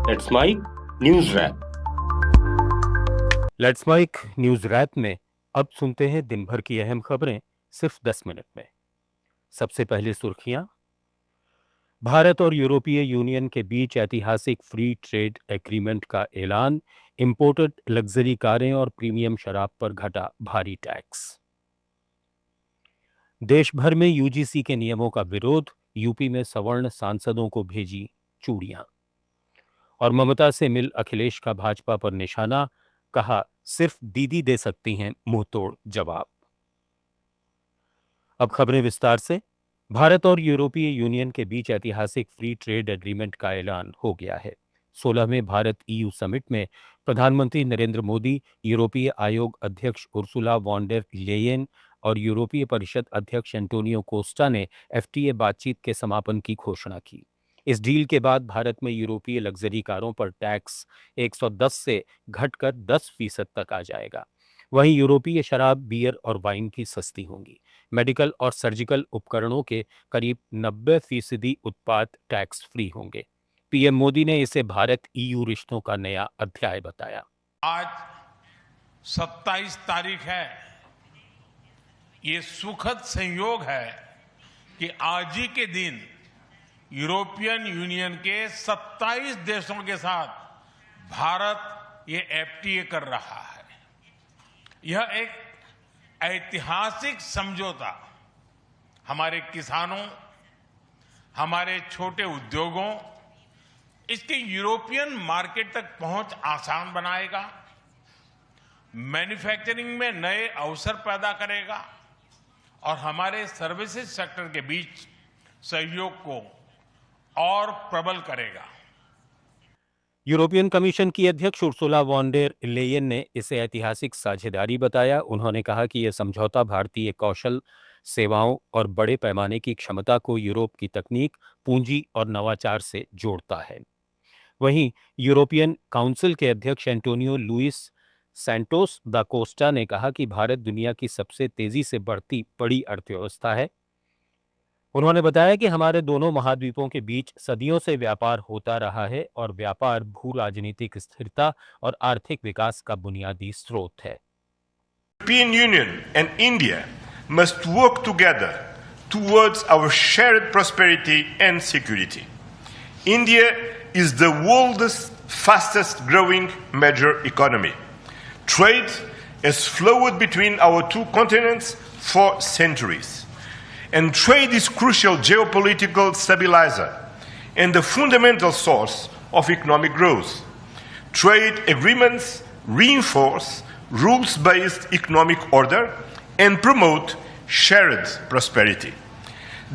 Let's Mic news wrap. Let's Mic news wrap में अब सुनते हैं दिन भर की अहम खबरें सिर्फ 10 मिनट में। सबसे पहले सुर्खियां। भारत और यूरोपीय यूनियन के बीच ऐतिहासिक फ्री ट्रेड एग्रीमेंट का ऐलान। इंपोर्टेड लग्जरी कारें और प्रीमियम शराब पर घटा भारी टैक्स। देश भर में यूजीसी के नियमों का विरोध। यूपी में सवर्ण सांसदों को भेजी चूड़ियां। और ममता से मिल अखिलेश का भाजपा पर निशाना। कहा, सिर्फ दीदी दे सकती हैं मुंहतोड़ जवाब। अब खबरें विस्तार से। भारत और यूरोपीय यूनियन के बीच ऐतिहासिक फ्री ट्रेड एग्रीमेंट का ऐलान हो गया है। 16वें भारत ईयू समिट में प्रधानमंत्री नरेंद्र मोदी, यूरोपीय आयोग अध्यक्ष उर्सुला वॉन डेर लेयेन और यूरोपीय परिषद अध्यक्ष एंटोनियो कोस्टा ने एफटीए बातचीत के समापन की घोषणा की। इस डील के बाद भारत में यूरोपीय लग्जरी कारों पर टैक्स 110 से घटकर 10% तक आ जाएगा। वहीं यूरोपीय शराब, बियर और वाइन की सस्ती होंगी। मेडिकल और सर्जिकल उपकरणों के करीब 90% उत्पाद टैक्स फ्री होंगे। पीएम मोदी ने इसे भारत ईयू रिश्तों का नया अध्याय बताया। आज 27 तारीख है। ये सुखद संयोग है कि आज ही के दिन यूरोपियन यूनियन के 27 देशों के साथ भारत ये एफटीए कर रहा है। यह एक ऐतिहासिक समझौता हमारे किसानों, हमारे छोटे उद्योगों, इसके यूरोपियन मार्केट तक पहुंच आसान बनाएगा, मैन्युफैक्चरिंग में नए अवसर पैदा करेगा और हमारे सर्विसेज सेक्टर के बीच सहयोग को और प्रबल करेगा। यूरोपियन कमीशन की अध्यक्ष उर्सुला वॉन डेर लेयेन ने इसे ऐतिहासिक साझेदारी बताया। उन्होंने कहा कि यह समझौता भारतीय कौशल, सेवाओं और बड़े पैमाने की क्षमता को यूरोप की तकनीक, पूंजी और नवाचार से जोड़ता है। वहीं यूरोपियन काउंसिल के अध्यक्ष एंटोनियो लुइस सैंटोस दा कोस्टा ने कहा कि भारत दुनिया की सबसे तेजी से बढ़ती बड़ी अर्थव्यवस्था है। उन्होंने बताया कि हमारे दोनों महाद्वीपों के बीच सदियों से व्यापार होता रहा है और व्यापार भू राजनीतिक स्थिरता और आर्थिक विकास का बुनियादी स्रोत है। European Union and India must work together towards our shared prosperity and security. India is the world's fastest growing major economy. Trade has flowed between our two continents for centuries. And trade is crucial geopolitical stabilizer and the fundamental source of economic growth. Trade agreements reinforce rules-based economic order and promote shared prosperity.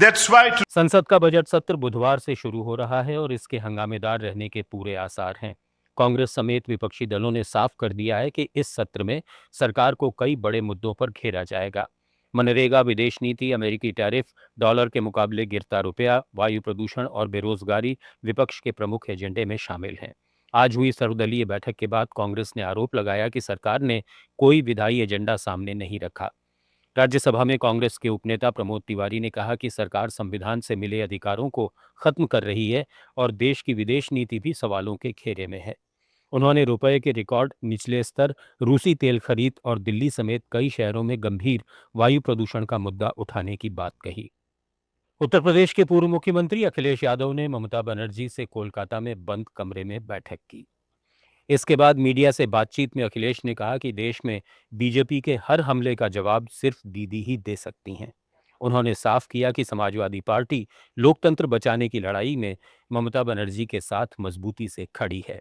That's why संसद का budget सत्र बुधवार से शुरू हो रहा है और इसके हंगामेदार रहने के पूरे आसार हैं। कांग्रेस समेत विपक्षी दलों ने साफ कर दिया है कि इस सत्र में सरकार को कई बड़े मुद्दों पर घेरा जाएगा। मनरेगा, विदेश नीति, अमेरिकी टैरिफ, डॉलर के मुकाबले गिरता रुपया, वायु प्रदूषण और बेरोजगारी विपक्ष के प्रमुख एजेंडे में शामिल हैं। आज हुई सर्वदलीय बैठक के बाद कांग्रेस ने आरोप लगाया कि सरकार ने कोई विधायी एजेंडा सामने नहीं रखा। राज्यसभा में कांग्रेस के उपनेता प्रमोद तिवारी ने कहा कि सरकार संविधान से मिले अधिकारों को खत्म कर रही है और देश की विदेश नीति भी सवालों के घेरे में है। उन्होंने रुपए के रिकॉर्ड निचले स्तर, रूसी तेल खरीद और दिल्ली समेत कई शहरों में गंभीर वायु प्रदूषण का मुद्दा उठाने की बात कही। उत्तर प्रदेश के पूर्व मुख्यमंत्री अखिलेश यादव ने ममता बनर्जी से कोलकाता में बंद कमरे में बैठक की। इसके बाद मीडिया से बातचीत में अखिलेश ने कहा कि देश में बीजेपी के हर हमले का जवाब सिर्फ दीदी ही दे सकती हैं। उन्होंने साफ किया कि समाजवादी पार्टी लोकतंत्र बचाने की लड़ाई में ममता बनर्जी के साथ मजबूती से खड़ी है।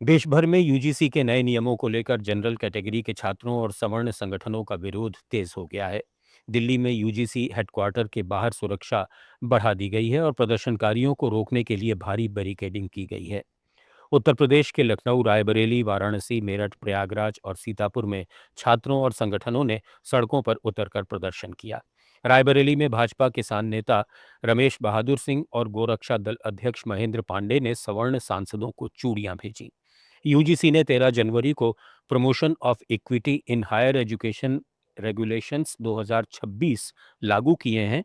देश भर में यूजीसी के नए नियमों को लेकर जनरल कैटेगरी के छात्रों और सवर्ण संगठनों का विरोध तेज हो गया है। दिल्ली में यूजीसी हेडक्वार्टर के बाहर सुरक्षा बढ़ा दी गई है और प्रदर्शनकारियों को रोकने के लिए भारी बैरिकेडिंग की गई है। उत्तर प्रदेश के लखनऊ, रायबरेली, वाराणसी, मेरठ, प्रयागराज और सीतापुर में छात्रों और संगठनों ने सड़कों पर उतरकर प्रदर्शन किया। रायबरेली में भाजपा किसान नेता रमेश बहादुर सिंह और गोरक्षा दल अध्यक्ष महेंद्र पांडे ने सवर्ण सांसदों को चूड़ियां भेजी। यूजीसी ने 13 जनवरी को promotion of equity in higher education regulations 2026 लागू किए हैं,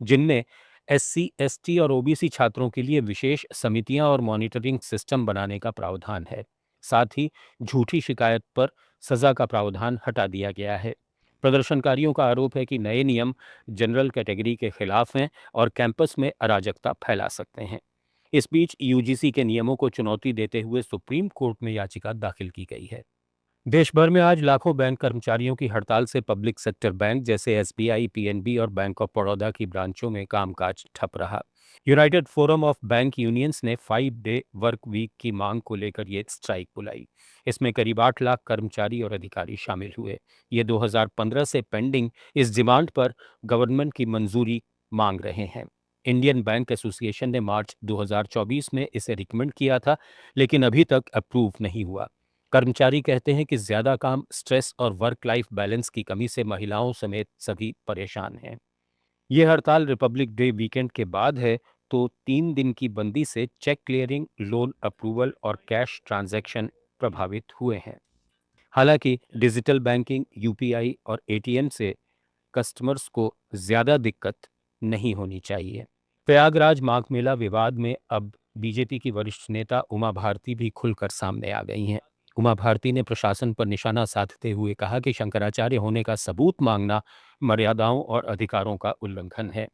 जिनमें SC, ST और OBC छात्रों के लिए विशेष समितियां और मॉनिटरिंग सिस्टम बनाने का प्रावधान है। साथ ही झूठी शिकायत पर सजा का प्रावधान हटा दिया गया है। प्रदर्शनकारियों का आरोप है कि नए नियम जनरल कैटेगरी के खिलाफ हैं और कैंपस में अराजकता फैला सकते हैं। इस बीच UGC के नियमों को चुनौती देते हुए सुप्रीम कोर्ट में याचिका दाखिल की गई है। देश भर में आज लाखों बैंक कर्मचारियों की हड़ताल से पब्लिक सेक्टर बैंक जैसे SBI, PNB और बैंक ऑफ बड़ौदा की ब्रांचों में कामकाज ठप रहा। United forum of bank unions ने 5-डे वर्क वीक की मांग को लेकर ये स्ट्राइक बुलाई। इसमें करीब 8 लाख कर्मचारी और अधिकारी शामिल हुए। ये 2015 से पेंडिंग इस डिमांड पर गवर्नमेंट की मंजूरी मांग रहे हैं। इंडियन बैंक एसोसिएशन ने मार्च 2024 में इसे रिकमेंड किया था, लेकिन अभी तक अप्रूव नहीं हुआ। कर्मचारी कहते हैं कि ज्यादा काम, स्ट्रेस और वर्क लाइफ बैलेंस की कमी से महिलाओं समेत सभी परेशान हैं। ये हड़ताल रिपब्लिक डे वीकेंड के बाद है, तो 3 दिन की बंदी से चेक क्लियरिंग, लोन अप्रूवल और कैश ट्रांजैक्शन प्रभावित हुए हैं। हालांकि डिजिटल बैंकिंग, UPI और ATM से कस्टमर्स को ज्यादा दिक्कत नहीं होनी चाहिए। प्रयागराज माघ मेला विवाद में अब बीजेपी की वरिष्ठ नेता उमा भारती भी खुलकर सामने आ गई हैं। उमा भारती ने प्रशासन पर निशाना साधते हुए कहा कि शंकराचार्य होने का सबूत मांगना मर्यादाओं और अधिकारों का उल्लंघन है।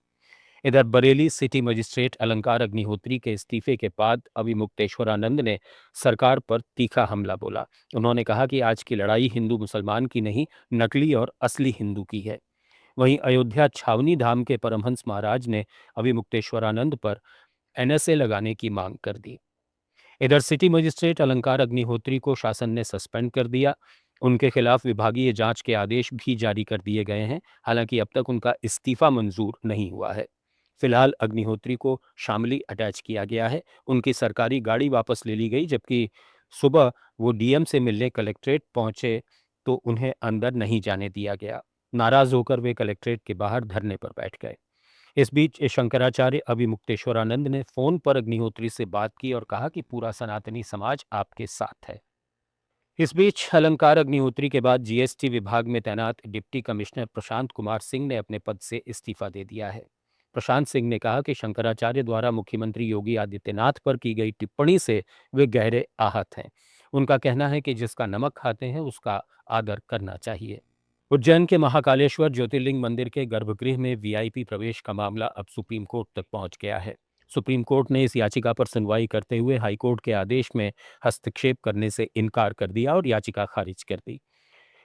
इधर बरेली सिटी मजिस्ट्रेट अलंकार अग्निहोत्री के इस्तीफे के बाद अभिमुक्तेश्वरानंद ने सरकार पर तीखा हमला बोला। उन्होंने कहा कि आज की लड़ाई हिंदू मुसलमान की नहीं, नकली और असली हिंदू की है। वहीं अयोध्या छावनी धाम के परमहंस महाराज ने अभिमुक्तेश्वरानंद पर NSA लगाने की मांग कर दी। इधर सिटी मजिस्ट्रेट अलंकार अग्निहोत्री को शासन ने सस्पेंड कर दिया। उनके खिलाफ विभागीय जांच के आदेश भी जारी कर दिए गए हैं। हालांकि अब तक उनका इस्तीफा मंजूर नहीं हुआ है। फिलहाल अग्निहोत्री को शामली अटैच किया गया है। उनकी सरकारी गाड़ी वापस ले ली गई, जबकि सुबह वो DM से मिलने कलेक्ट्रेट पहुंचे तो उन्हें अंदर नहीं जाने दिया गया। नाराज होकर वे कलेक्ट्रेट के बाहर धरने पर बैठ गए। इस बीच शंकराचार्य अभिमुक्तेश्वरानंद ने फोन पर अग्निहोत्री से बात की और कहा कि पूरा सनातनी समाज आपके साथ है। इस बीच अलंकार अग्निहोत्री के बाद GST विभाग में तैनात डिप्टी कमिश्नर प्रशांत कुमार सिंह ने अपने पद से इस्तीफा दे दिया है। प्रशांत सिंह ने कहा कि शंकराचार्य द्वारा मुख्यमंत्री योगी आदित्यनाथ पर की गई टिप्पणी से वे गहरे आहत हैं। उनका कहना है कि जिसका नमक खाते हैं उसका आदर करना चाहिए। उज्जैन के महाकालेश्वर ज्योतिर्लिंग मंदिर के गर्भगृह में VIP प्रवेश का मामला अब सुप्रीम कोर्ट तक पहुंच गया है। सुप्रीम कोर्ट ने इस याचिका पर सुनवाई करते हुए हाईकोर्ट के आदेश में हस्तक्षेप करने से इनकार कर दिया और याचिका खारिज कर दी।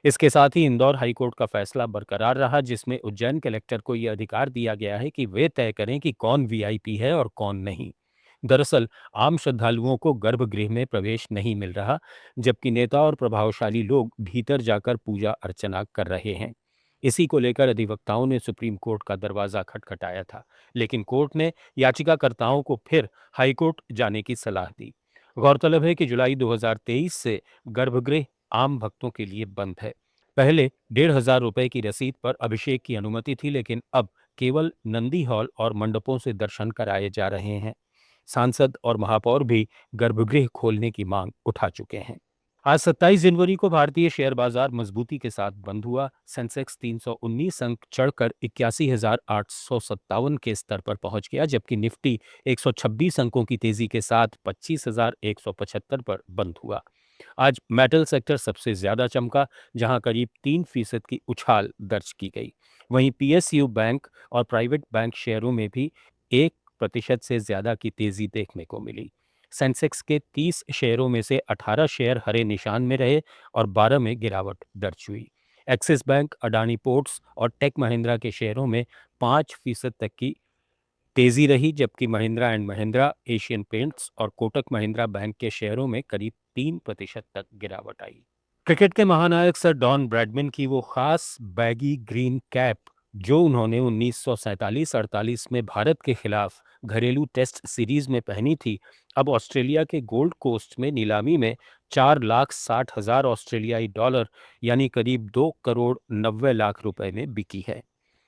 इसके साथ ही इंदौर हाईकोर्ट का फैसला बरकरार रहा, जिसमें उज्जैन कलेक्टर को यह अधिकार दिया गया है कि वे तय करें कि कौन VIP है और कौन नहीं। दरअसल आम श्रद्धालुओं को गर्भगृह में प्रवेश नहीं मिल रहा, जबकि नेता और प्रभावशाली लोग भीतर जाकर पूजा अर्चना कर रहे हैं। इसी को लेकर अधिवक्ताओं ने सुप्रीम कोर्ट का दरवाजा खटखटाया था, लेकिन कोर्ट ने याचिकाकर्ताओं को फिर हाईकोर्ट जाने की सलाह दी। गौरतलब है कि जुलाई 2023 से गर्भगृह आम भक्तों के लिए बंद है। पहले 1,500 रुपए की रसीद पर अभिषेक की अनुमति थी, लेकिन अब केवल नंदी हॉल और मंडपों से दर्शन कराए जा रहे हैं। सांसद और महापौर भी गर्भगृह खोलने की मांग उठा चुके हैं। आज 27 जनवरी को भारतीय शेयर बाजार मजबूती के साथ बंद हुआ। सेंसेक्स 319 अंक चढ़कर 81,857 के स्तर पर पहुंच गया, जबकि निफ्टी 126 अंकों की तेजी के साथ 25,175 पर बंद हुआ। आज मेटल सेक्टर सबसे ज्यादा चमका, जहां करीब 3% की उछाल दर्ज की गई। वहीं PSU बैंक और प्राइवेट बैंक शेयरों में भी 1% से ज्यादा की तेजी देखने को मिली। सेंसेक्स के 30 शेयरों में से 18 शेयर हरे निशान में रहे और 12 में गिरावट दर्ज हुई। एक्सिस बैंक, अडानी पोर्ट्स और टेक महिंद्रा के शेयरों में 5% तक की तेजी रही, जबकि Mahindra and Mahindra, Asian paints और कोटक महिंद्रा बैंक के शेयरों में करीब 3% तक गिरावट आई। क्रिकेट के महानायक सर डॉन ब्रैडमैन की वो खास बैगी ग्रीन कैप जो उन्होंने 1947-48 में भारत के खिलाफ घरेलू टेस्ट सीरीज में पहनी थी, अब ऑस्ट्रेलिया के गोल्ड कोस्ट में नीलामी में 4,60,000 ऑस्ट्रेलियाई डॉलर यानी करीब 2,90,00,000 रुपए में बिकी है।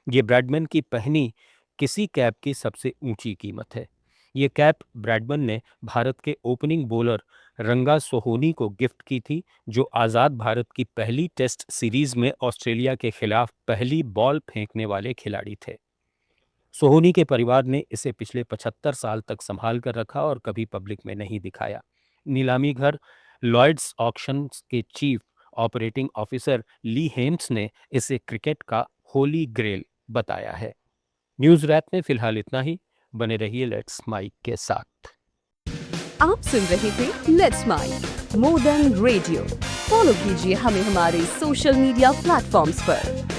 ये ब्रैडमैन की पहनी किसी कैप की सबसे ऊंची कीमत है। ये कैप ब्रैडमैन ने भारत के ओपनिंग बॉलर रंगा सोहोनी को गिफ्ट की थी, जो आज़ाद भारत की पहली टेस्ट सीरीज में ऑस्ट्रेलिया के खिलाफ पहली बॉल फेंकने वाले खिलाड़ी थे। सोहोनी के परिवार ने इसे पिछले 75 साल तक संभाल कर रखा और कभी पब्लिक में नहीं दिखाया। नीलामी घर लॉयड्स ऑक्शंस के चीफ ऑपरेटिंग ऑफिसर ली हेम्स ने इसे क्रिकेट का होली ग्रेल बताया है। न्यूज रैप में फिलहाल इतना ही। बने रहिए लेट्स माइक के साथ। आप सुन रहे थे Let's Mic more than radio. Follow कीजिए हमें हमारे सोशल मीडिया प्लेटफॉर्म्स पर।